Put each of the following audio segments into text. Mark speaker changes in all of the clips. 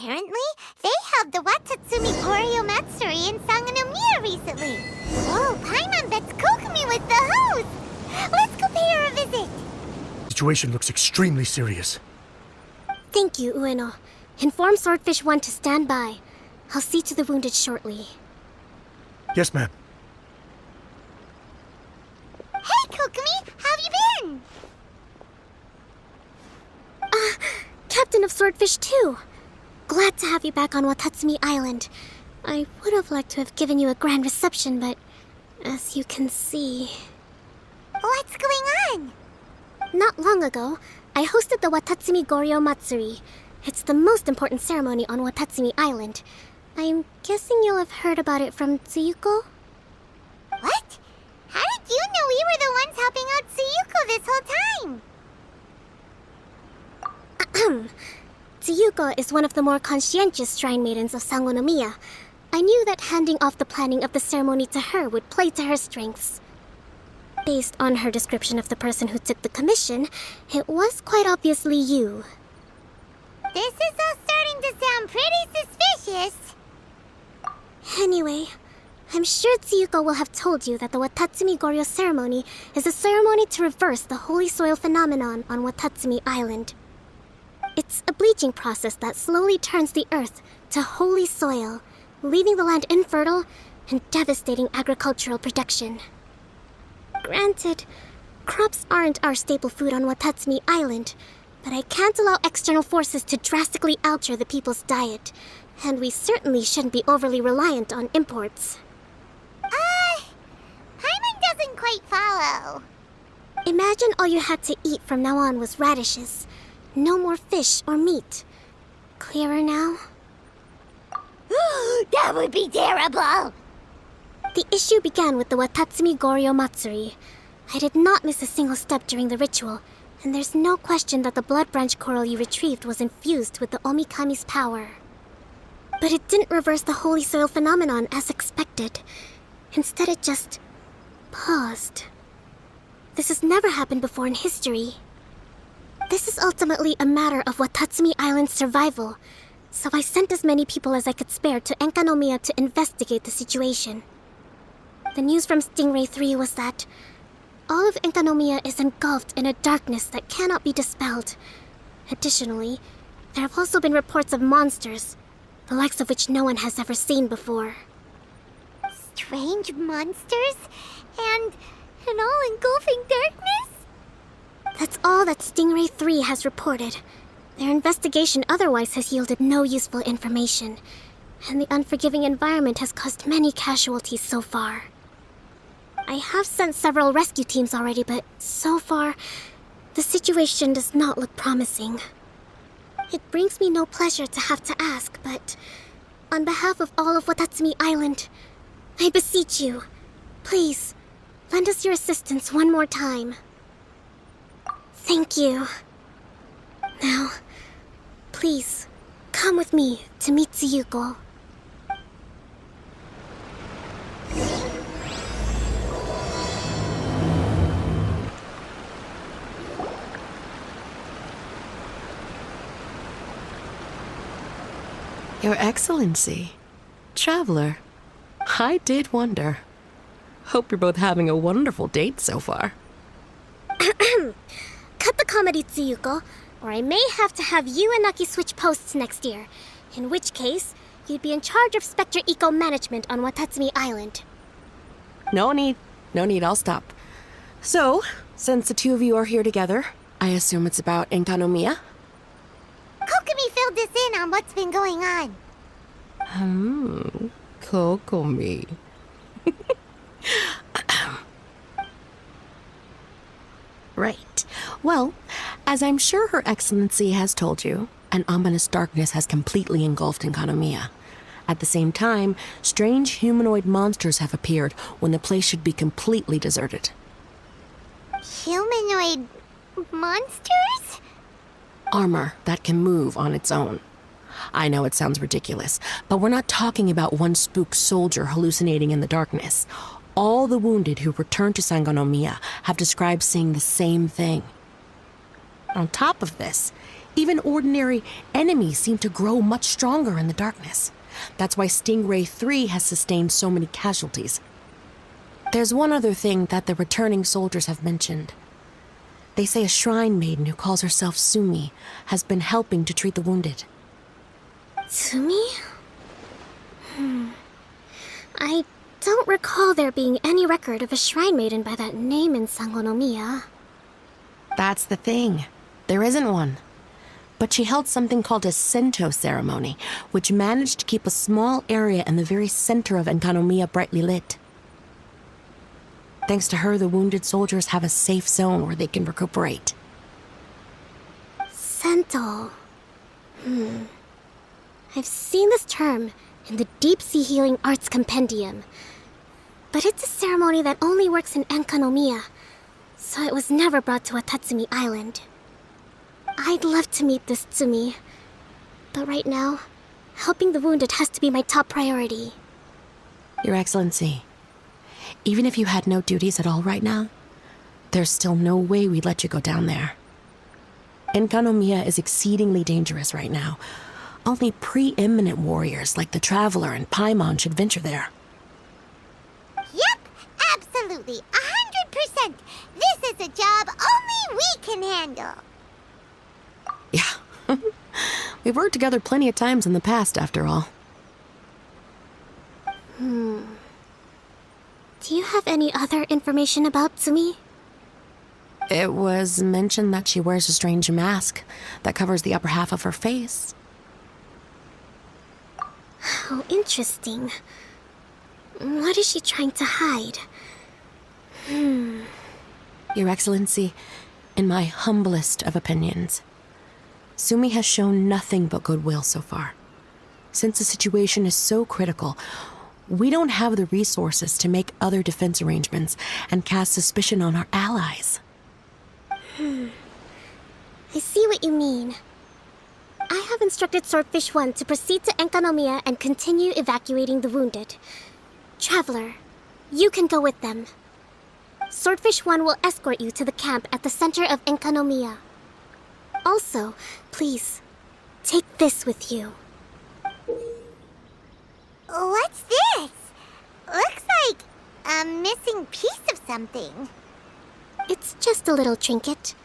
Speaker 1: Apparently, they held the Watatsumi Goryo Matsuri in Sangonomiya recently. Oh, Paimon bets Kokomi was the host! Let's go pay her a visit!
Speaker 2: The situation looks extremely serious.
Speaker 3: Thank you, Ueno. Inform Swordfish 1 to stand by. I'll see to the wounded shortly.
Speaker 2: Yes, ma'am.
Speaker 1: Hey, Kokomi! How have you been?
Speaker 3: Captain of Swordfish 2. Glad to have you back on Watatsumi Island. I would have liked to have given you a grand reception, but as you can see...
Speaker 1: What's going on?
Speaker 3: Not long ago, I hosted the Watatsumi Goryo Matsuri. It's the most important ceremony on Watatsumi Island. I'm guessing you'll have heard about it from Tsuyuko?
Speaker 1: What? How did you know we were the ones helping out Tsuyuko this whole time?
Speaker 3: Tsuyuko is one of the more conscientious shrine maidens of Sangonomiya. I knew that handing off the planning of the ceremony to her would play to her strengths. Based on her description of the person who took the commission, it was quite obviously you.
Speaker 1: This is all starting to sound pretty suspicious.
Speaker 3: Anyway, I'm sure Tsuyuko will have told you that the Watatsumi Goryo ceremony is a ceremony to reverse the holy soil phenomenon on Watatsumi Island. It's a bleaching process that slowly turns the earth to holy soil, leaving the land infertile and devastating agricultural production. Granted, crops aren't our staple food on Watatsumi Island, but I can't allow external forces to drastically alter the people's diet, and we certainly shouldn't be overly reliant on imports.
Speaker 1: Paimon doesn't quite follow.
Speaker 3: Imagine all you had to eat from now on was radishes. No more fish or meat. Clearer now?
Speaker 1: That would be terrible!
Speaker 3: The issue began with the Watatsumi Goryo Matsuri. I did not miss a single step during the ritual, and there's no question that the blood branch coral you retrieved was infused with the Omikami's power. But it didn't reverse the holy soil phenomenon as expected. Instead, it just paused. This has never happened before in history. This is ultimately a matter of Watatsumi Island's survival, so I sent as many people as I could spare to Enkanomiya to investigate the situation. The news from Stingray 3 was that all of Enkanomiya is engulfed in a darkness that cannot be dispelled. Additionally, there have also been reports of monsters, the likes of which no one has ever seen before.
Speaker 1: Strange monsters? And an all-engulfing darkness?
Speaker 3: That's all that Stingray 3 has reported. Their investigation otherwise has yielded no useful information, and the unforgiving environment has caused many casualties so far. I have sent several rescue teams already, but so far, the situation does not look promising. It brings me no pleasure to have to ask, but on behalf of all of Watatsumi Island, I beseech you, please, lend us your assistance one more time. Thank you. Now, please, come with me to meet Tsuyuko.
Speaker 4: Your Excellency, Traveler, I did wonder. Hope you're both having a wonderful date so far.
Speaker 3: Cut the comedy, Tsuyuko, or I may have to have you and Naki switch posts next year, in which case, you'd be in charge of Spectre Eco Management on Watatsumi Island.
Speaker 4: No need, I'll stop. So, since the two of you are here together, I assume it's about Enkanomiya?
Speaker 1: Kokomi filled us in on what's been going on.
Speaker 4: Kokomi. Right. Well, as I'm sure Her Excellency has told you, an ominous darkness has completely engulfed Enkanomiya. At the same time, strange humanoid monsters have appeared when the place should be completely deserted.
Speaker 1: Humanoid monsters?
Speaker 4: Armor that can move on its own. I know it sounds ridiculous, but we're not talking about one spooked soldier hallucinating in the darkness. All the wounded who returned to Sangonomiya have described seeing the same thing. On top of this, Even ordinary enemies seem to grow much stronger in the darkness. That's why Stingray 3 has sustained so many casualties. There's one other thing that the returning soldiers have mentioned. They say a shrine maiden who calls herself Sumi has been helping to treat the wounded.
Speaker 3: Tsumi? I don't recall there being any record of a shrine maiden by that name in Sangonomiya.
Speaker 4: That's the thing. There isn't one. But she held something called a Sento ceremony, which managed to keep a small area in the very center of Enkanomiya brightly lit. Thanks to her, the wounded soldiers have a safe zone where they can recuperate.
Speaker 3: Sento. I've seen this term in the Deep Sea Healing Arts Compendium. But it's a ceremony that only works in Enkanomiya, so it was never brought to Watatsumi Island. I'd love to meet this Tsumi, but right now, helping the wounded has to be my top priority.
Speaker 4: Your Excellency, even if you had no duties at all right now, there's still no way we'd let you go down there. Enkanomiya is exceedingly dangerous right now. Only preeminent warriors like the Traveler and Paimon should venture there.
Speaker 1: Yep, absolutely, 100%. This is a job only we can handle.
Speaker 4: Yeah. We've worked together plenty of times in the past, after all.
Speaker 3: Do you have any other information about Tsumi?
Speaker 4: It was mentioned that she wears a strange mask that covers the upper half of her face.
Speaker 3: How interesting. What is she trying to hide?
Speaker 4: Your Excellency, in my humblest of opinions, Sumi has shown nothing but goodwill so far. Since the situation is so critical, we don't have the resources to make other defense arrangements and cast suspicion on our allies.
Speaker 3: I see what you mean. I have instructed Swordfish 1 to proceed to Enkanomiya and continue evacuating the wounded. Traveler, you can go with them. Swordfish 1 will escort you to the camp at the center of Enkanomiya. Also, please, take this with you.
Speaker 1: What's this? Looks like a missing piece of something.
Speaker 3: It's just a little trinket.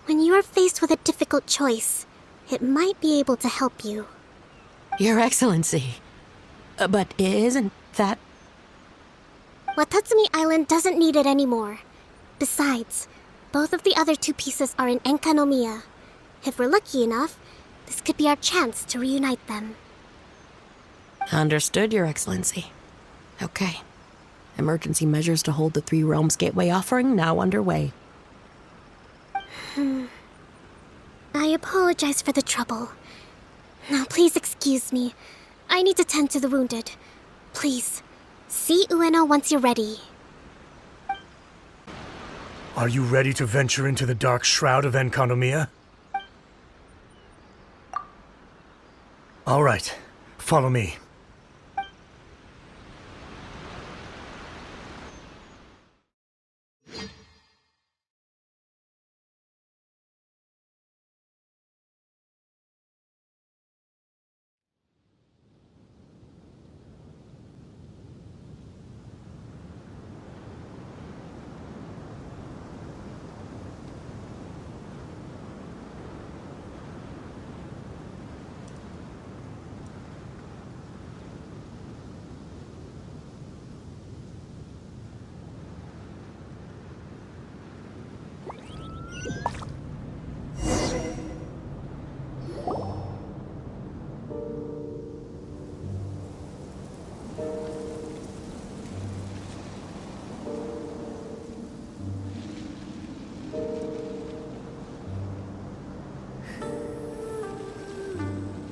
Speaker 3: When you are faced with a difficult choice, it might be able to help you.
Speaker 4: Your Excellency. But isn't that...
Speaker 3: Watatsumi Island doesn't need it anymore. Besides, both of the other two pieces are in Enkanomiya. If we're lucky enough, this could be our chance to reunite them.
Speaker 4: Understood, Your Excellency. Okay. Emergency measures to hold the Three Realms Gateway offering now underway.
Speaker 3: I apologize for the trouble. Now please excuse me. I need to tend to the wounded. Please, see Ueno once you're ready.
Speaker 2: Are you ready to venture into the dark shroud of Enkanomiya? All right, follow me.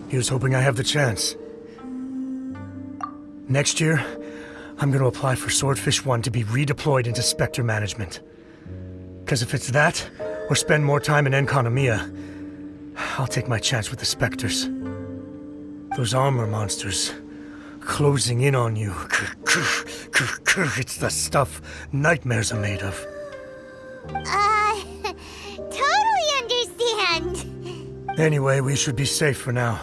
Speaker 2: Here's hoping I have the chance. Next year, I'm going to apply for Swordfish 1 to be redeployed into Spectre management. Because if it's that, or spend more time in Enkanomiya, I'll take my chance with the Spectres. Those armor monsters, closing in on you. It's the stuff nightmares are made of.
Speaker 1: Totally understand.
Speaker 2: Anyway, we should be safe for now.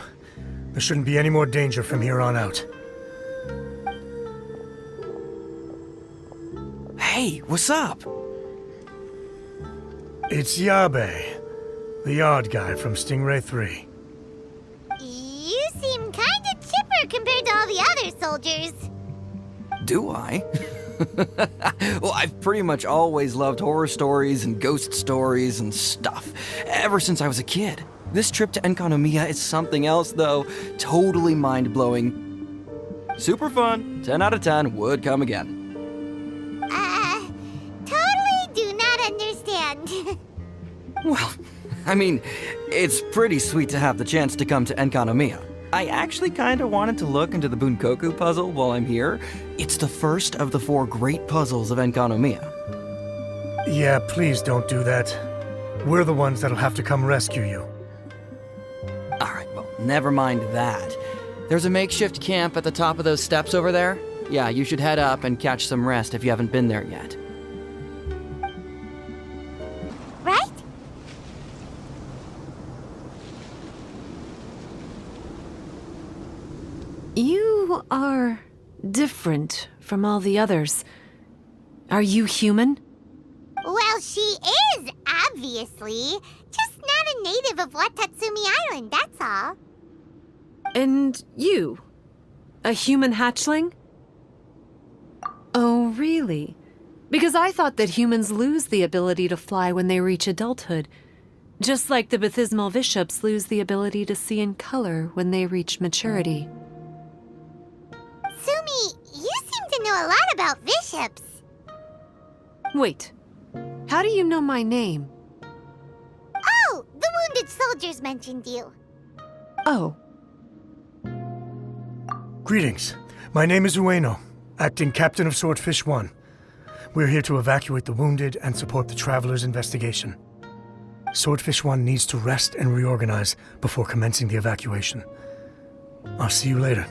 Speaker 2: There shouldn't be any more danger from here on out.
Speaker 5: Hey, what's up?
Speaker 2: It's Yabe, the odd guy from Stingray 3.
Speaker 1: You seem kinda chipper compared to all the other soldiers.
Speaker 5: Do I? Well, I've pretty much always loved horror stories and ghost stories and stuff, ever since I was a kid. This trip to Enkanomiya is something else, though. Totally mind-blowing. Super fun. 10 out of 10 would come again.
Speaker 1: Totally do not understand.
Speaker 5: Well, I mean, it's pretty sweet to have the chance to come to Enkanomiya. I actually kinda wanted to look into the Bunkoku puzzle while I'm here. It's the first of the 4 great puzzles of Enkanomiya.
Speaker 2: Yeah, please don't do that. We're the ones that'll have to come rescue you.
Speaker 5: Alright, well, never mind that. There's a makeshift camp at the top of those steps over there. Yeah, you should head up and catch some rest if you haven't been there yet.
Speaker 1: Right?
Speaker 6: You are different from all the others. Are you human?
Speaker 1: Well, she is, obviously. Just not a native of Watatsumi Island, that's all.
Speaker 6: And you? A human hatchling? Oh, really? Because I thought that humans lose the ability to fly when they reach adulthood. Just like the baptismal bishops lose the ability to see in color when they reach maturity.
Speaker 1: Sumi, you seem to know a lot about bishops.
Speaker 6: Wait, how do you know my name?
Speaker 1: Oh, the wounded soldiers mentioned you.
Speaker 6: Oh,
Speaker 2: Greetings. My name is Ueno, acting captain of Swordfish 1. We're here to evacuate the wounded and support the traveler's investigation. Swordfish 1 needs to rest and reorganize before commencing the evacuation. I'll see you later.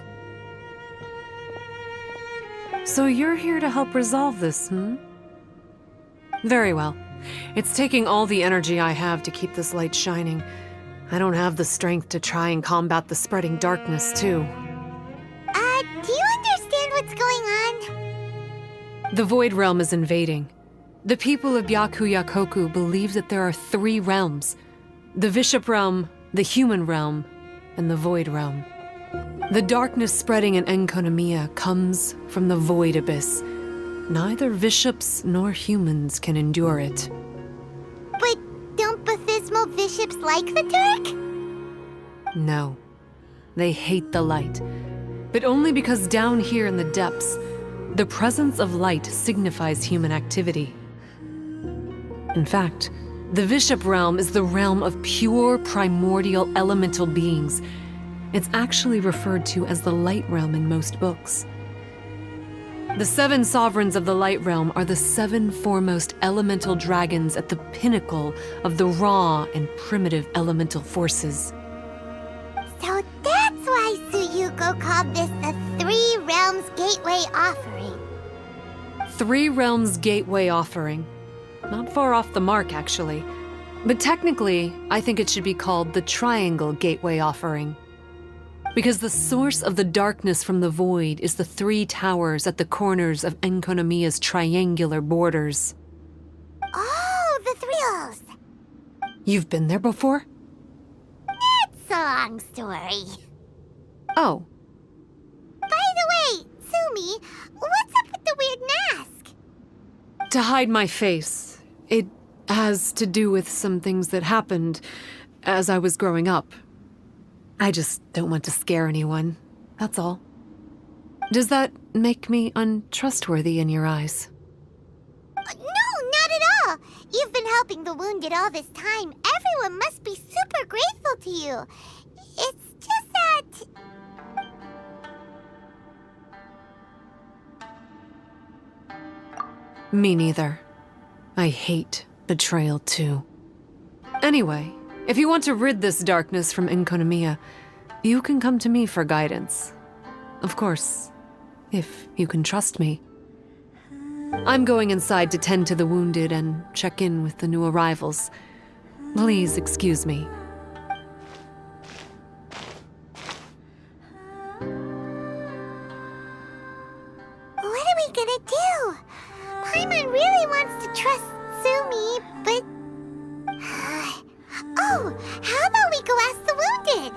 Speaker 6: so you're here to help resolve this, hmm? Very well. It's taking all the energy I have to keep this light shining. I don't have the strength to try and combat the spreading darkness, too.
Speaker 1: Do you understand what's going on?
Speaker 6: The Void Realm is invading. The people of Byakuyakoku believe that there are 3 realms. The Bishop Realm, the Human Realm, and the Void Realm. The darkness spreading in Enkanomiya comes from the Void Abyss. Neither bishops nor humans can endure it.
Speaker 1: But don't baptismal bishops like the dark?
Speaker 6: No. They hate the light. But only because down here in the depths, the presence of light signifies human activity. In fact, the Bishop Realm is the realm of pure primordial elemental beings. It's actually referred to as the Light Realm in most books. The 7 sovereigns of the Light Realm are the 7 foremost elemental dragons at the pinnacle of the raw and primitive elemental forces.
Speaker 1: So that's why Suyuko called this the 3 Realms Gateway Offering.
Speaker 6: 3 Realms Gateway Offering. Not far off the mark, actually. But technically, I think it should be called the Triangle Gateway Offering. Because the source of the darkness from the void is the 3 towers at the corners of Enkanomiya's triangular borders.
Speaker 1: Oh, the thrills.
Speaker 6: You've been there before?
Speaker 1: It's a long story.
Speaker 6: Oh,
Speaker 1: By the way, Sumi, what's up with the weird mask?
Speaker 6: to hide my face. It has to do with some things that happened as I was growing up. I just don't want to scare anyone, that's all. Does that make me untrustworthy in your eyes?
Speaker 1: No, not at all. You've been helping the wounded all this time. Everyone must be super grateful to you. It's just that...
Speaker 6: Me neither. I hate betrayal too. Anyway, if you want to rid this darkness from Enkanomiya, you can come to me for guidance. Of course, if you can trust me. I'm going inside to tend to the wounded and check in with the new arrivals. Please excuse me.
Speaker 1: we gonna do? Paimon really wants to trust Sumi, but... Oh, how about we go ask the wounded?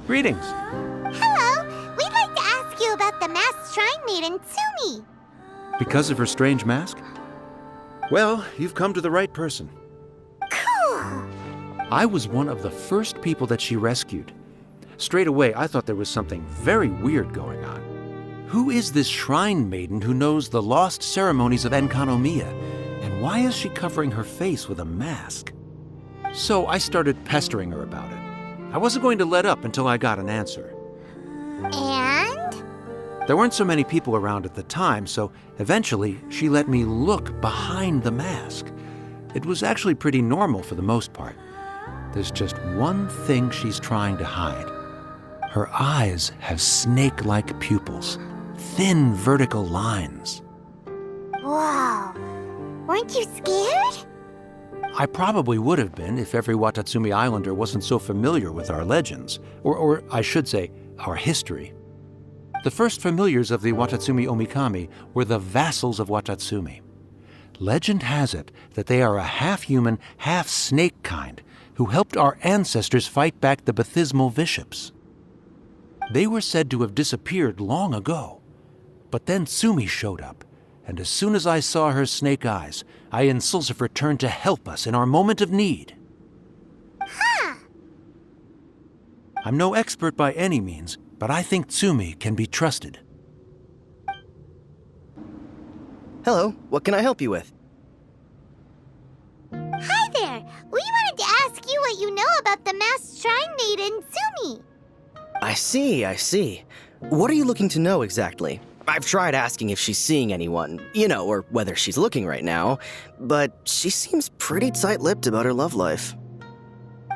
Speaker 7: Greetings.
Speaker 1: Hello, we'd like to ask you about the masked shrine maiden, Sumi.
Speaker 7: Because of her strange mask? Well, you've come to the right person.
Speaker 1: Cool.
Speaker 7: I was one of the first people that she rescued. Straight away, I thought there was something very weird going on. Who is this shrine maiden who knows the lost ceremonies of Enkanomiya? And why is she covering her face with a mask? So I started pestering her about it. I wasn't going to let up until I got an answer.
Speaker 1: And?
Speaker 7: There weren't so many people around at the time, so eventually she let me look behind the mask. It was actually pretty normal for the most part. There's just one thing she's trying to hide. Her eyes have snake-like pupils, thin vertical lines.
Speaker 1: Whoa. Weren't you scared?
Speaker 7: I probably would have been if every Watatsumi Islander wasn't so familiar with our legends, or I should say, our history. The first familiars of the Watatsumi Omikami were the vassals of Watatsumi. Legend has it that they are a half-human, half-snake kind who helped our ancestors fight back the Bathismal Bishops. They were said to have disappeared long ago, but then Sumi showed up, and as soon as I saw her snake eyes, I and Sulcifer turned to help us in our moment of need.
Speaker 1: Huh.
Speaker 7: I'm no expert by any means, but I think Tsumi can be trusted.
Speaker 8: Hello, what can I help you with?
Speaker 1: Hi there. We wanted to ask you what you know about the masked shrine maiden, Sumi.
Speaker 8: I see. What are you looking to know exactly? I've tried asking if she's seeing anyone, or whether she's looking right now, but she seems pretty tight-lipped about her love life.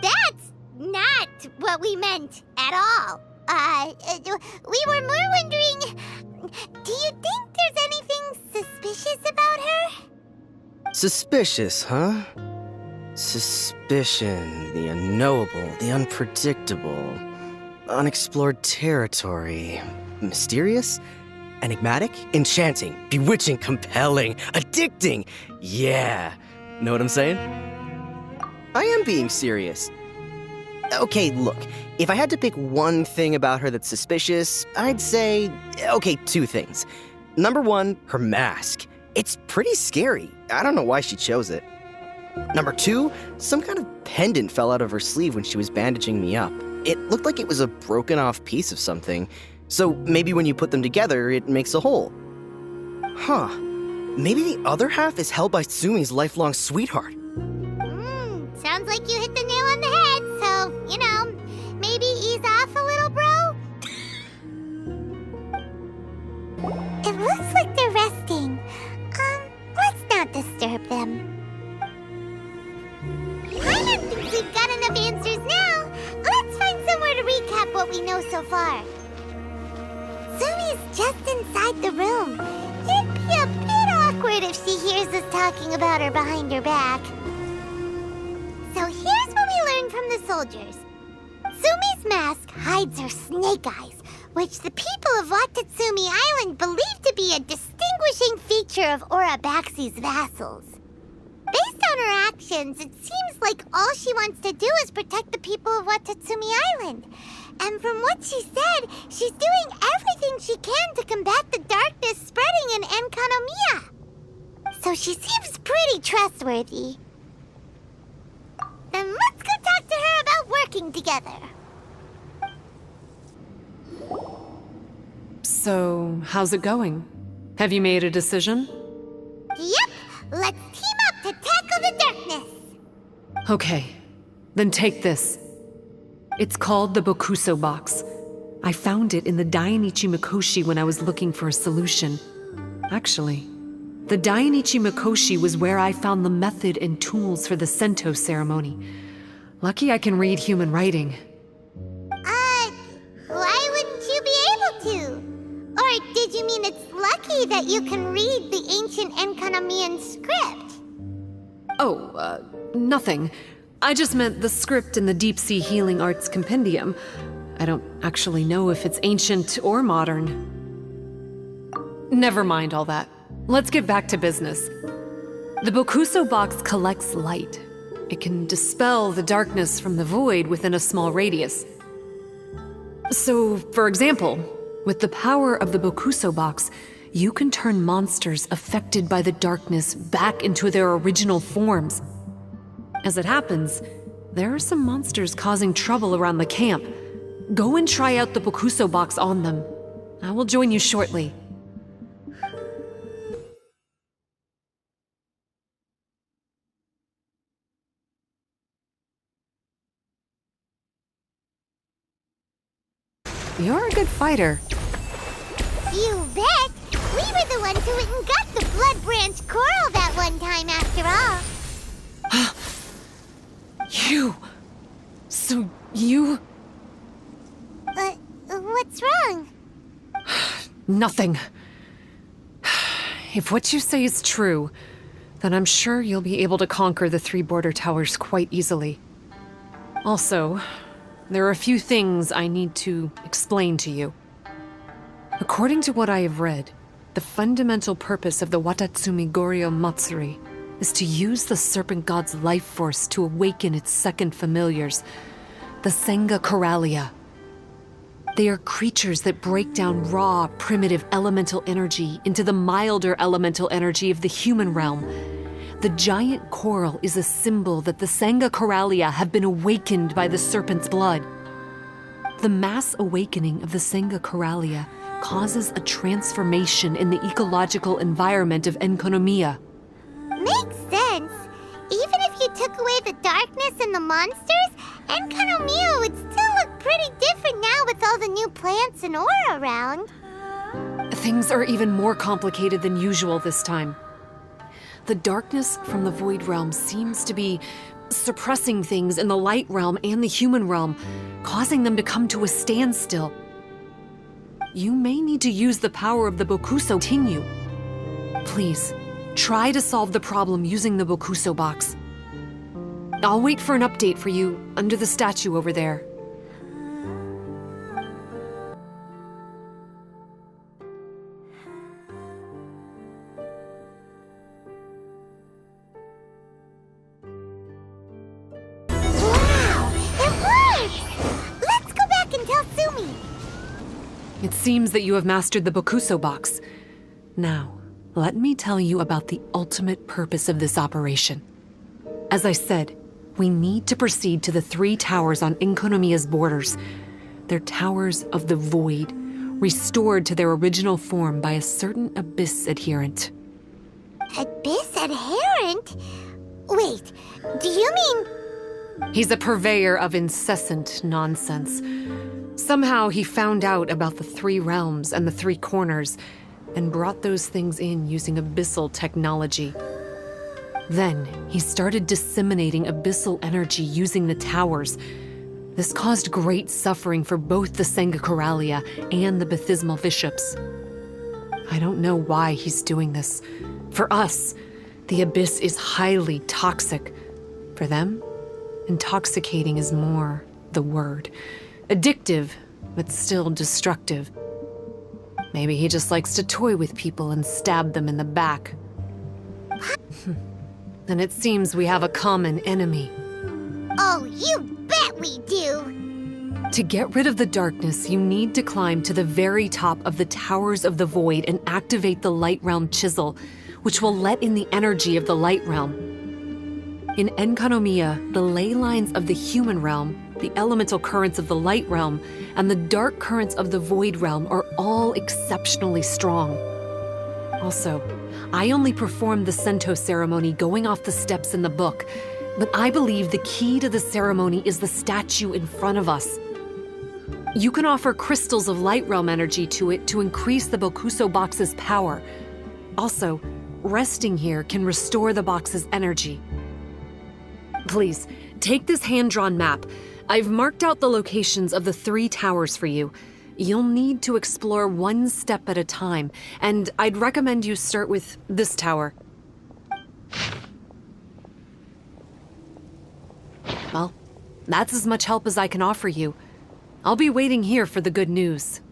Speaker 1: That's not what we meant at all. We were more wondering, do you think there's anything suspicious about her?
Speaker 8: Suspicious, huh? Suspicion, the unknowable, the unpredictable, unexplored territory, mysterious? Enigmatic, enchanting, bewitching, compelling, addicting. Yeah. Know what I'm saying? I am being serious. Okay, look, if I had to pick one thing about her that's suspicious, I'd say, two things. Number one, her mask. It's pretty scary. I don't know why she chose it. Number two, some kind of pendant fell out of her sleeve when she was bandaging me up. It looked like it was a broken off piece of something. So maybe when you put them together, it makes a whole. Huh. Maybe the other half is held by Sumi's lifelong sweetheart.
Speaker 1: Sounds like you hit the nail on the head, so, maybe ease off a little, bro? It looks like they're resting. Let's not disturb them. I don't think we've got enough answers now. Let's find somewhere to recap what we know so far. Sumi's just inside the room. It'd be a bit awkward if she hears us talking about her behind her back. So here's what we learned from the soldiers. Sumi's mask hides her snake eyes, which the people of Watatsumi Island believe to be a distinguishing feature of Orabaxi's vassals. Based on her actions, it seems like all she wants to do is protect the people of Watatsumi Island. And from what she said, she's doing everything she can to combat the darkness spreading in Enkanomiya. So she seems pretty trustworthy. Then let's go talk to her about working together.
Speaker 6: So, how's it going? Have you made a decision?
Speaker 1: Yep, let's team up to tackle the darkness.
Speaker 6: Okay, then take this. It's called the Bokuso box. I found it in the Dainichi Mikoshi when I was looking for a solution. Actually, the Dainichi Mikoshi was where I found the method and tools for the Sento ceremony. Lucky I can read human writing.
Speaker 1: Why wouldn't you be able to? Or did you mean it's lucky that you can read the ancient Enkanamian script?
Speaker 6: Oh, nothing. I just meant the script in the Deep Sea Healing Arts Compendium. I don't actually know if it's ancient or modern. Never mind all that. Let's get back to business. The Bokuso box collects light. It can dispel the darkness from the void within a small radius. So, for example, with the power of the Bokuso box, you can turn monsters affected by the darkness back into their original forms. As it happens, there are some monsters causing trouble around the camp. Go and try out the Bokuso box on them. I will join you shortly. You're a good fighter.
Speaker 1: You bet! We were the ones who went and got the blood branch coral that one time after all.
Speaker 6: You! So you...
Speaker 1: What's wrong?
Speaker 6: Nothing. If what you say is true, then I'm sure you'll be able to conquer the 3 border towers quite easily. Also, there are a few things I need to explain to you. According to what I have read, the fundamental purpose of the Watatsumi Goryo Matsuri is to use the serpent god's life force to awaken its second familiars, the Senga Coralia. They are creatures that break down raw, primitive elemental energy into the milder elemental energy of the human realm. The giant coral is a symbol that the Senga Coralia have been awakened by the serpent's blood. The mass awakening of the Senga Coralia causes a transformation in the ecological environment of Enkonomiya.
Speaker 1: Makes sense. Even if you took away the darkness and the monsters, Enkonomiya would still look pretty different now with all the new plants and ore around.
Speaker 6: Things are even more complicated than usual this time. The darkness from the Void Realm seems to be suppressing things in the Light Realm and the human realm, causing them to come to a standstill. You may need to use the power of the Bokuso to continue. Please, try to solve the problem using the Bokuso box. I'll wait for an update for you under the statue over there.
Speaker 1: Wow! It works! Let's go back and tell Sumi.
Speaker 6: It seems that you have mastered the Bokuso box. Now, let me tell you about the ultimate purpose of this operation. As I said, we need to proceed to the 3 towers on Enkonomiya's borders. They're towers of the void, restored to their original form by a certain Abyss adherent.
Speaker 1: Abyss adherent? Wait, do you mean...
Speaker 6: He's a purveyor of incessant nonsense. Somehow he found out about the 3 realms and the 3 corners, and brought those things in using abyssal technology. Then, he started disseminating abyssal energy using the towers. This caused great suffering for both the Senga Coralia and the Baptismal Bishops. I don't know why he's doing this. For us, the Abyss is highly toxic. For them, intoxicating is more the word. Addictive, but still destructive. Maybe he just likes to toy with people and stab them in the back. And it seems we have a common enemy.
Speaker 1: Oh, you bet we do!
Speaker 6: To get rid of the darkness, you need to climb to the very top of the Towers of the Void and activate the Light Realm Chisel, which will let in the energy of the Light Realm. In Enkonomiya, the ley lines of the human realm, the elemental currents of the Light Realm, and the dark currents of the Void Realm are all exceptionally strong. Also, I only performed the Sento ceremony going off the steps in the book, but I believe the key to the ceremony is the statue in front of us. You can offer crystals of Light Realm energy to it to increase the Bokuso box's power. Also, resting here can restore the box's energy. Please, take this hand-drawn map. I've marked out the locations of the 3 towers for you. You'll need to explore one step at a time, and I'd recommend you start with this tower. Well, that's as much help as I can offer you. I'll be waiting here for the good news.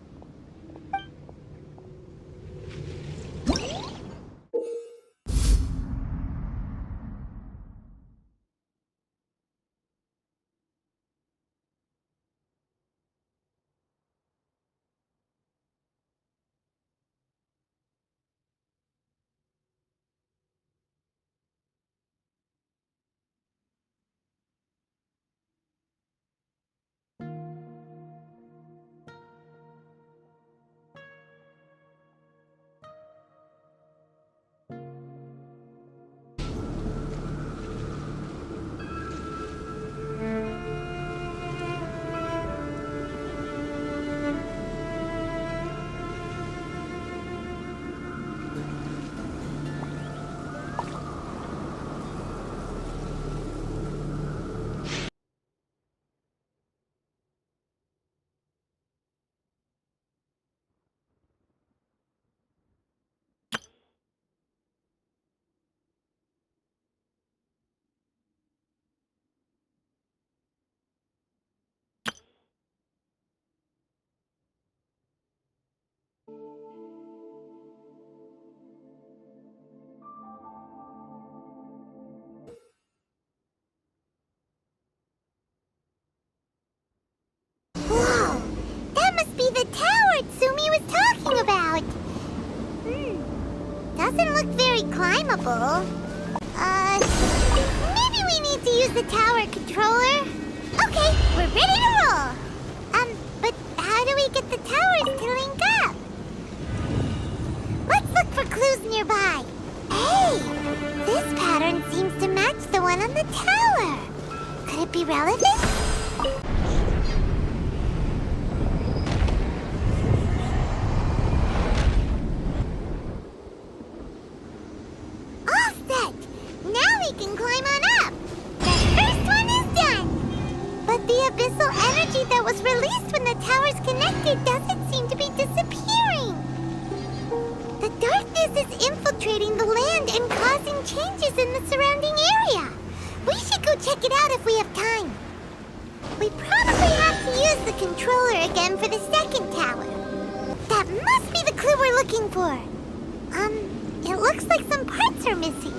Speaker 1: Whoa! That must be the tower Tsumi was talking about! Doesn't look very climbable. Maybe we need to use the tower controller? Okay, we're ready to roll! But how do we get the towers to link up? Let's look for clues nearby. Hey! This pattern seems to match the one on the tower. Could it be relevant? All set! Now we can climb on up! The first one is done! But the abyssal energy that was released when the towers connected doesn't seem to be disappearing! The darkness is infiltrating the land and causing changes in the surrounding area! We should go check it out if we have time! We probably have to use the controller again for the second tower. That must be the clue we're looking for! It looks like some parts are missing.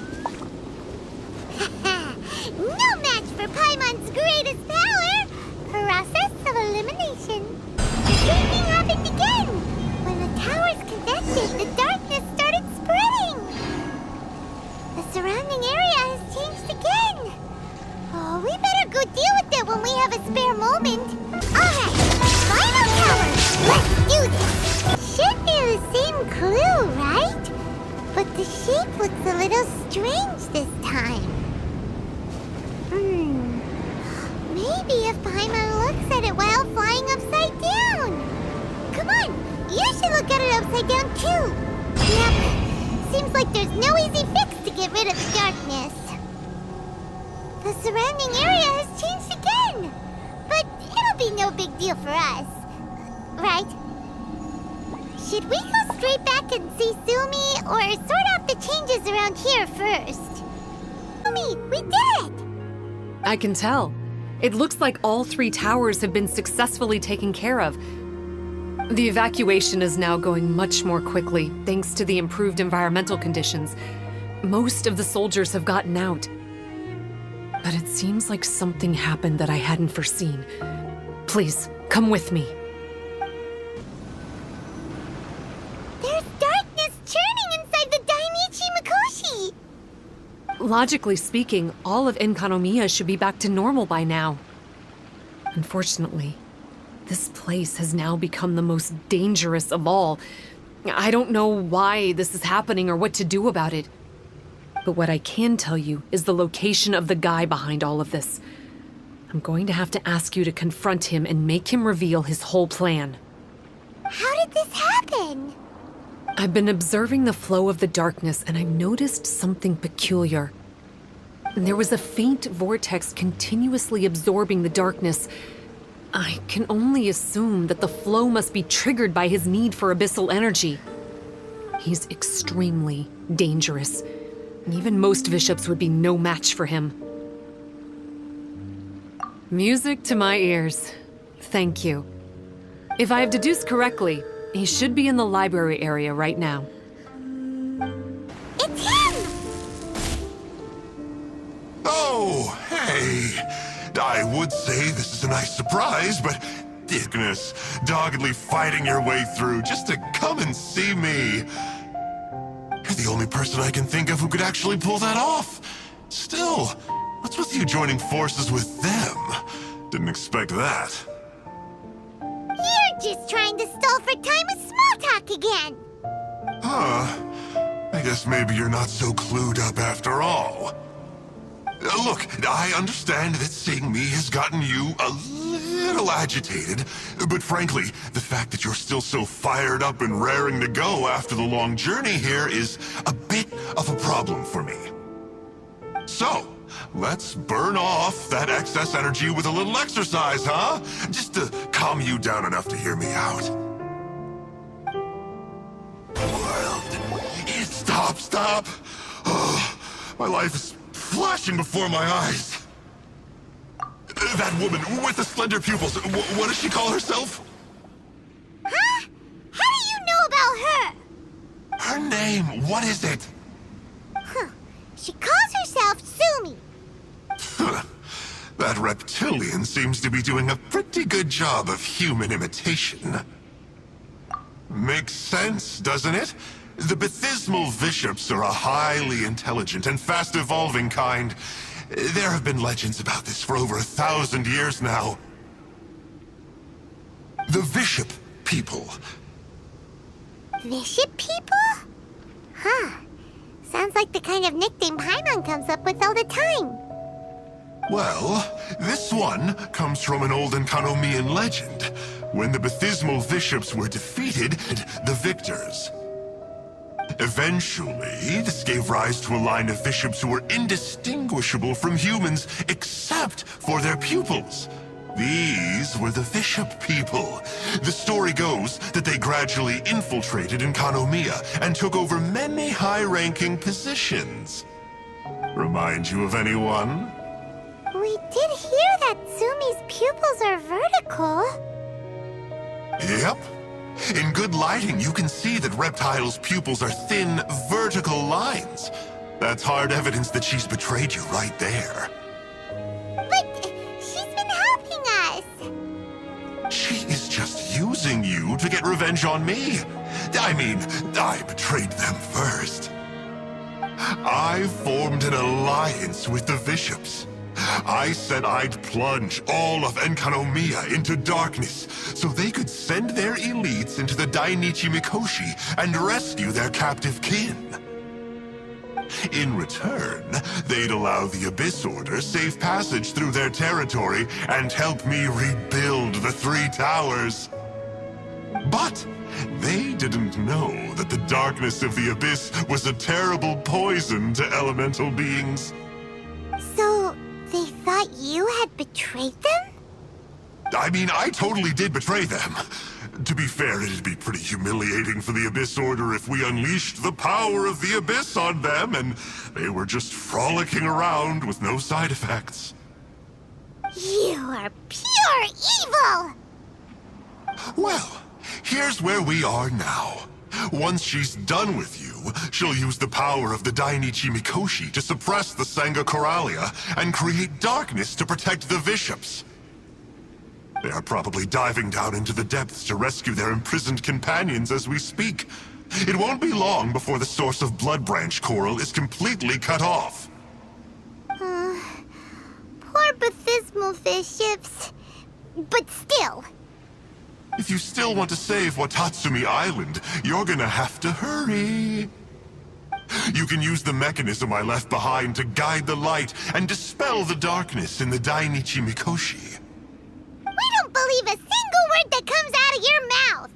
Speaker 1: No match for Paimon's greatest power! Process of elimination. The same thing happened again! When the towers connected, the darkness started spreading! The surrounding area has changed again! Oh, we better go deal with it when we have a spare moment. Alright, final tower! Let's do this! Should be the same clue, right? But the shape looks a little strange this time. Maybe if Paimon looks at it while flying upside down. Come on, you should look at it upside down too. Yep, seems like there's no easy fix to get rid of the darkness. The surrounding area has changed again. But it'll be no big deal for us. Right? Should we go straight back and see Sumi, or sort out the changes around here first? Sumi, we did it!
Speaker 6: I can tell. It looks like all 3 towers have been successfully taken care of. The evacuation is now going much more quickly, thanks to the improved environmental conditions. Most of the soldiers have gotten out. But it seems like something happened that I hadn't foreseen. Please, come with me.
Speaker 1: There's darkness churning inside the Dainichi Mikoshi!
Speaker 6: Logically speaking, all of Enkanomiya should be back to normal by now. Unfortunately, this place has now become the most dangerous of all. I don't know why this is happening or what to do about it. But what I can tell you is the location of the guy behind all of this. I'm going to have to ask you to confront him and make him reveal his whole plan.
Speaker 1: How did this happen?
Speaker 6: I've been observing the flow of the darkness, and I've noticed something peculiar. There was a faint vortex continuously absorbing the darkness. I can only assume that the flow must be triggered by his need for abyssal energy. He's extremely dangerous, and even most bishops would be no match for him. Music to my ears. Thank you. If I have deduced correctly, he should be in the library area right now.
Speaker 1: It's him!
Speaker 9: Oh, hey. I would say this is a nice surprise, but goodness, doggedly fighting your way through just to come and see me. You're the only person I can think of who could actually pull that off. Still, what's with you joining forces with them? Didn't expect that.
Speaker 1: You're just trying to stall for time with small talk again.
Speaker 9: Huh. I guess maybe you're not so clued up after all. Look, I understand that seeing me has gotten you a little agitated, but frankly, the fact that you're still so fired up and raring to go after the long journey here is a bit of a problem for me. So, let's burn off that excess energy with a little exercise, huh? Just to calm you down enough to hear me out. World. Stop. Oh, my life is flashing before my eyes. That woman with the slender pupils, what does she call herself?
Speaker 1: Huh? How do you know about her?
Speaker 9: Her name, what is it?
Speaker 1: Huh. She calls herself Sumi.
Speaker 9: That reptilian seems to be doing a pretty good job of human imitation. Makes sense, doesn't it? The Bathysmal Bishops are a highly intelligent and fast-evolving kind. There have been legends about this for over 1,000 years now. The Bishop people.
Speaker 1: Bishop people? Huh. Sounds like the kind of nickname Paimon comes up with all the time.
Speaker 9: Well, this one comes from an old Enkanomian legend. When the Bathysmal Bishops were defeated, the victors. Eventually, this gave rise to a line of bishops who were indistinguishable from humans except for their pupils. These were the Bishop people. The story goes that they gradually infiltrated Enkanomiya and took over many high-ranking positions. Remind you of anyone?
Speaker 1: We did hear that Sumi's pupils are vertical.
Speaker 9: Yep. In good lighting, you can see that Reptile's pupils are thin, vertical lines. That's hard evidence that she's betrayed you right there.
Speaker 1: But she's been helping us.
Speaker 9: She is just using you to get revenge on me. I mean, I betrayed them first. I formed an alliance with the bishops. I said I'd plunge all of Enkanomiya into darkness so they could send their elites into the Dainichi Mikoshi and rescue their captive kin. In return, they'd allow the Abyss Order safe passage through their territory and help me rebuild the Three Towers. But they didn't know that the darkness of the Abyss was a terrible poison to elemental beings.
Speaker 1: So, they thought you had betrayed them?
Speaker 9: I mean, I totally did betray them. To be fair, it'd be pretty humiliating for the Abyss Order if we unleashed the power of the Abyss on them and they were just frolicking around with no side effects.
Speaker 1: You are pure evil!
Speaker 9: Well, here's where we are now. Once she's done with you, she'll use the power of the Dainichi Mikoshi to suppress the Sangha Coralia and create darkness to protect the bishops. They are probably diving down into the depths to rescue their imprisoned companions as we speak. It won't be long before the source of Blood Branch Coral is completely cut off.
Speaker 1: Poor Bathysmal bishops. But still.
Speaker 9: If you still want to save Watatsumi Island, you're gonna have to hurry. You can use the mechanism I left behind to guide the light and dispel the darkness in the Dainichi Mikoshi.
Speaker 1: We don't believe a single word that comes out of your mouth!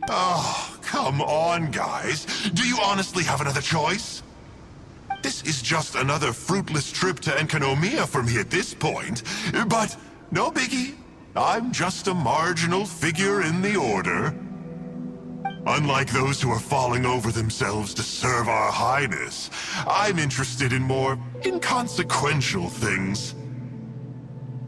Speaker 9: Oh, come on, guys. Do you honestly have another choice? This is just another fruitless trip to Enkanomiya for me at this point, but no biggie. I'm just a marginal figure in the Order. Unlike those who are falling over themselves to serve our Highness, I'm interested in more inconsequential things.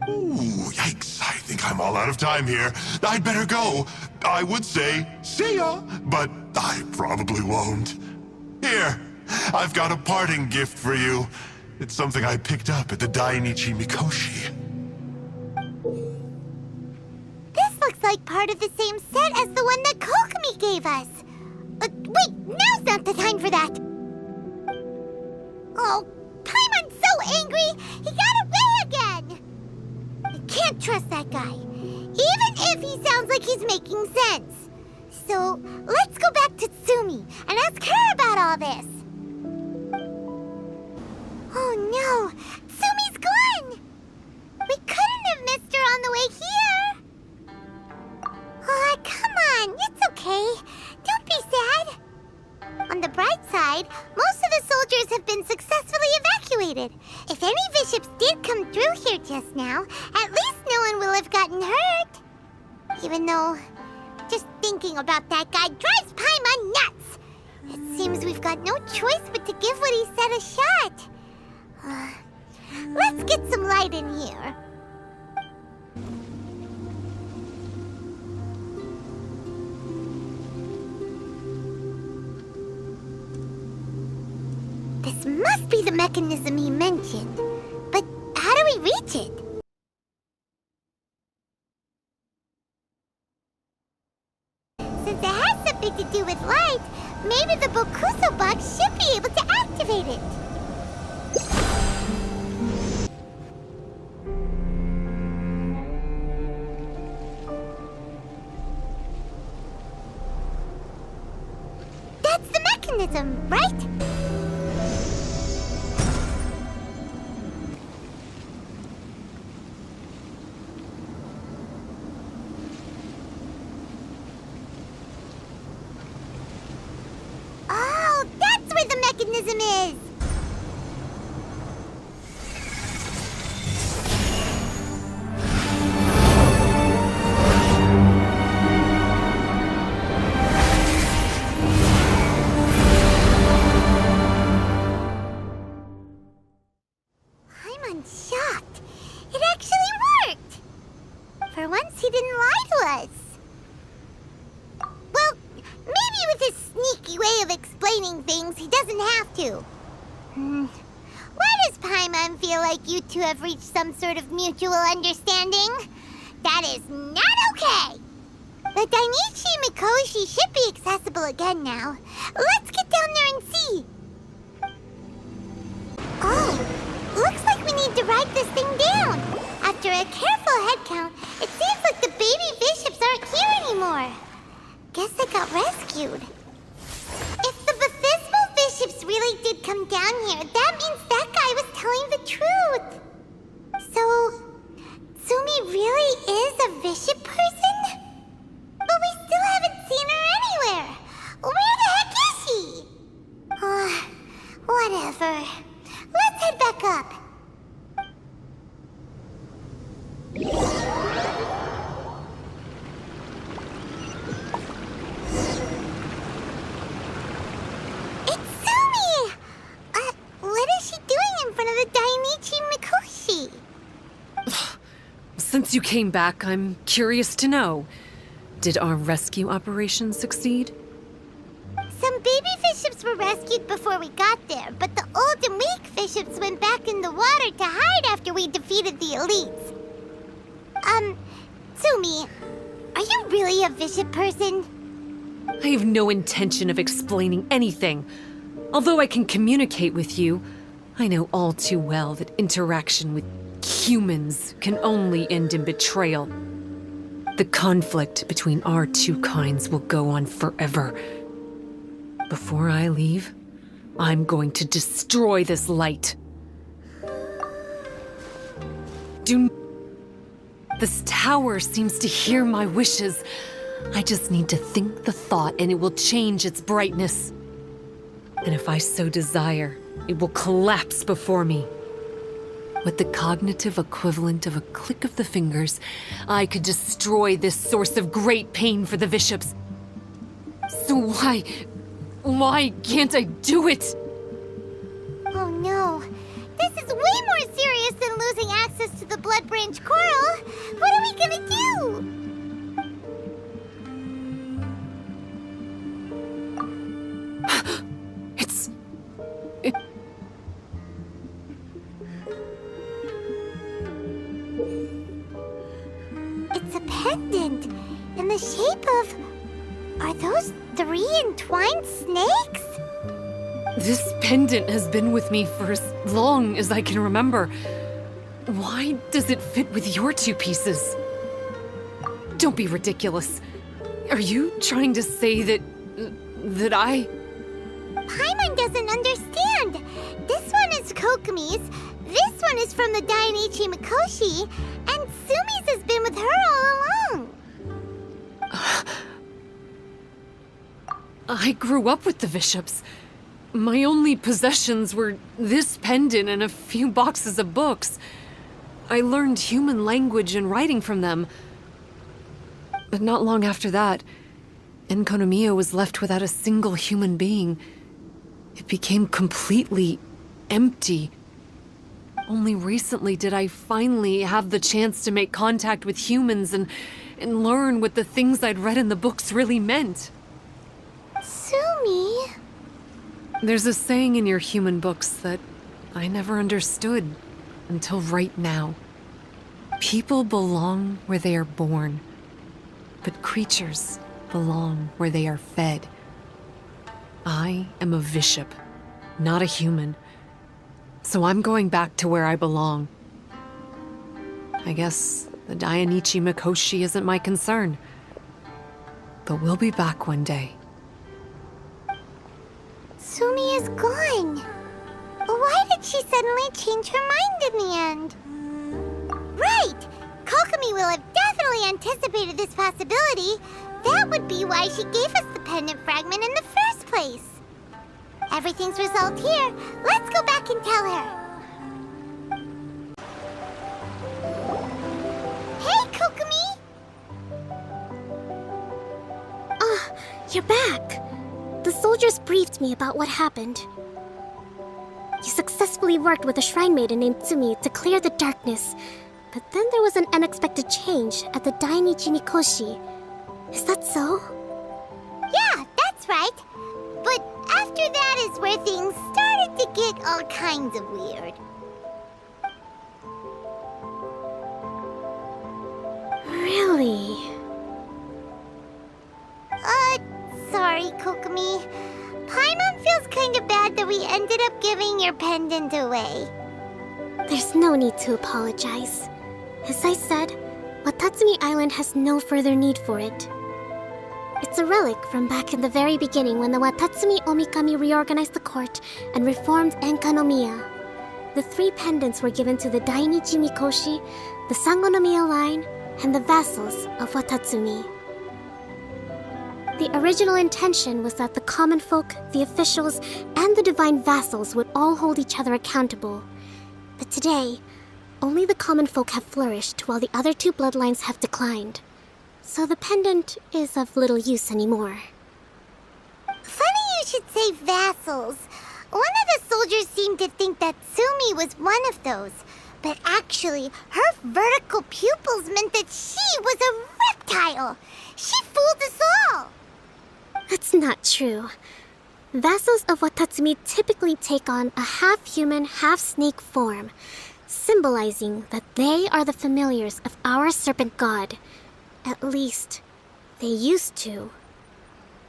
Speaker 9: Ooh, yikes. I think I'm all out of time here. I'd better go. I would say, see ya, but I probably won't. Here, I've got a parting gift for you. It's something I picked up at the Dainichi Mikoshi.
Speaker 1: This looks like part of the same set as the one that Kokomi gave us. Wait, now's not the time for that. Oh, Paimon's so angry, he got away again. I can't trust that guy, even if he sounds like he's making sense. So, let's go back to Tsumi and ask her about all this. Oh no, Tsumi's gone! We couldn't have missed her on the way here. Oh, come on, it's okay. Don't be sad. On the bright side, most of the soldiers have been successfully evacuated. If any bishops did come through here just now, at least no one will have gotten hurt. Even though, just thinking about that guy drives Paimon nuts. It seems we've got no choice but to give what he said a shot. Let's get some light in here. This must be the mechanism he mentioned. But how do we reach it? Since it has something to do with light, maybe the Bokuso box should be able to activate it. That's the mechanism, right? Oh, that's where the mechanism is! I'm shocked. It actually worked! For once, he didn't lie to us. Well, maybe with his sneaky way of explaining things, he doesn't have to. Why does Paimon feel like you two have reached some sort of mutual understanding? That is not okay! The Dainichi Mikoshi should be accessible again now. Let's get down there and see. Oh, looks like we need to write this thing down. After a careful head count, it seems like the baby bishops aren't here anymore. Guess they got rescued. If the baptismal bishops really did come down here, that means that guy was telling the truth. So, Tsumi really is a bishop person? But we still haven't seen her anywhere. Where the heck is she? Whatever. Let's head back up. It's Tsumi! What is she doing in front of the Dainichi Mikoshi?
Speaker 6: Since you came back, I'm curious to know. Did our rescue operation succeed?
Speaker 1: Some baby bishops were rescued before we got there, but the old and weak bishops went back in the water to hide after we defeated the elites. Tsumi, are you really a bishop person?
Speaker 6: I have no intention of explaining anything. Although I can communicate with you, I know all too well that interaction with humans can only end in betrayal. The conflict between our two kinds will go on forever. Before I leave, I'm going to destroy this light. This tower seems to hear my wishes. I just need to think the thought and it will change its brightness. And if I so desire, it will collapse before me. With the cognitive equivalent of a click of the fingers, I could destroy this source of great pain for the bishops. So why can't I do it?
Speaker 1: Oh no. This is way more serious than losing access to the blood branch branch coral. What are we gonna do? It's a pendant in the shape of... Are those 3 entwined snakes?
Speaker 6: This pendant has been with me for as long as I can remember. Why does it fit with your 2 pieces? Don't be ridiculous. Are you trying to say that I...
Speaker 1: Paimon doesn't understand. This one is Kokomi's, this one is from the Dainichi Mikoshi, and Sumi's has been with her all along.
Speaker 6: I grew up with the Bishops. My only possessions were this pendant and a few boxes of books. I learned human language and writing from them. But not long after that, Enkonomiya was left without a single human being. It became completely empty. Only recently did I finally have the chance to make contact with humans and learn what the things I'd read in the books really meant.
Speaker 1: Sumi...
Speaker 6: There's a saying in your human books that I never understood until right now. People belong where they are born, but creatures belong where they are fed. I am a bishop, not a human, so I'm going back to where I belong. I guess the Dainichi Mikoshi isn't my concern, but we'll be back one day.
Speaker 1: Sumi is gone. Why did she suddenly change her mind in the end? Right! Kokomi will have definitely anticipated this possibility. That would be why she gave us the pendant fragment in the first place. Everything's resolved here. Let's go back and tell her. Hey, Kokomi!
Speaker 3: You're back. The soldiers briefed me about what happened. You successfully worked with a shrine maiden named Tsumi to clear the darkness, but then there was an unexpected change at the Dainichi Mikoshi. Is that so?
Speaker 1: Yeah, that's right. But after that is where things started to get all kinds of weird.
Speaker 3: Really?
Speaker 1: Sorry, Kokomi. Paimon feels kind of bad that we ended up giving your pendant away.
Speaker 3: There's no need to apologize. As I said, Watatsumi Island has no further need for it. It's a relic from back in the very beginning when the Watatsumi Omikami reorganized the court and reformed Enkanomiya. The 3 pendants were given to the Dainichi Mikoshi, the Sangonomiya line, and the vassals of Watatsumi. The original intention was that the common folk, the officials, and the divine vassals would all hold each other accountable. But today, only the common folk have flourished while the other 2 bloodlines have declined. So the pendant is of little use anymore.
Speaker 1: Funny you should say vassals. One of the soldiers seemed to think that Sumi was one of those. But actually, her vertical pupils meant that she was a reptile. She fooled us all.
Speaker 3: That's not true. Vassals of Watatsumi typically take on a half-human, half-snake form, symbolizing that they are the familiars of our serpent god. At least, they used to.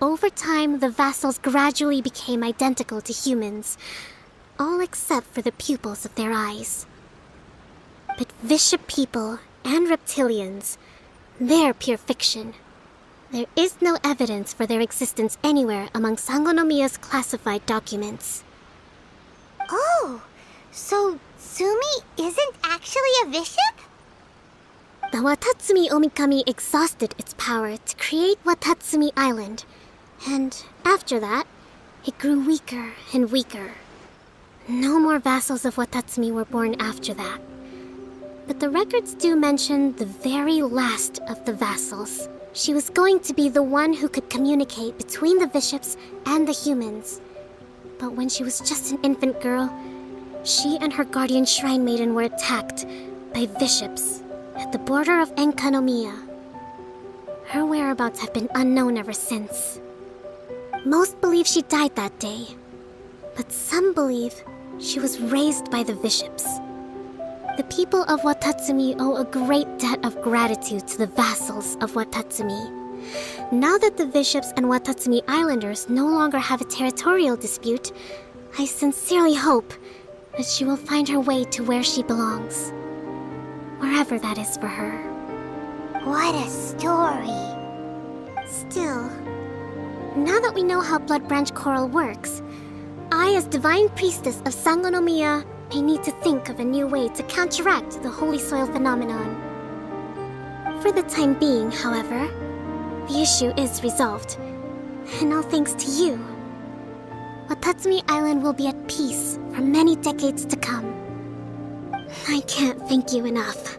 Speaker 3: Over time, the vassals gradually became identical to humans, all except for the pupils of their eyes. But bishop people and reptilians, they're pure fiction. There is no evidence for their existence anywhere among Sangonomiya's classified documents.
Speaker 1: Oh, so Sumi isn't actually a bishop?
Speaker 3: The Watatsumi Omikami exhausted its power to create Watatsumi Island, and after that, it grew weaker and weaker. No more vassals of Watatsumi were born after that. But the records do mention the very last of the vassals. She was going to be the one who could communicate between the bishops and the humans. But when she was just an infant girl, she and her guardian shrine maiden were attacked by bishops at the border of Enkanomiya. Her whereabouts have been unknown ever since. Most believe she died that day, but some believe she was raised by the bishops. The people of Watatsumi owe a great debt of gratitude to the vassals of Watatsumi. Now that the bishops and Watatsumi Islanders no longer have a territorial dispute, I sincerely hope that she will find her way to where she belongs. Wherever that is for her.
Speaker 1: What a story.
Speaker 3: Still, now that we know how Blood Branch Coral works, I, as Divine Priestess of Sangonomiya, may need to think of a new way to counteract the Holy Soil phenomenon. For the time being, however, the issue is resolved, and all thanks to you. Watatsumi Island will be at peace for many decades to come. I can't thank you enough.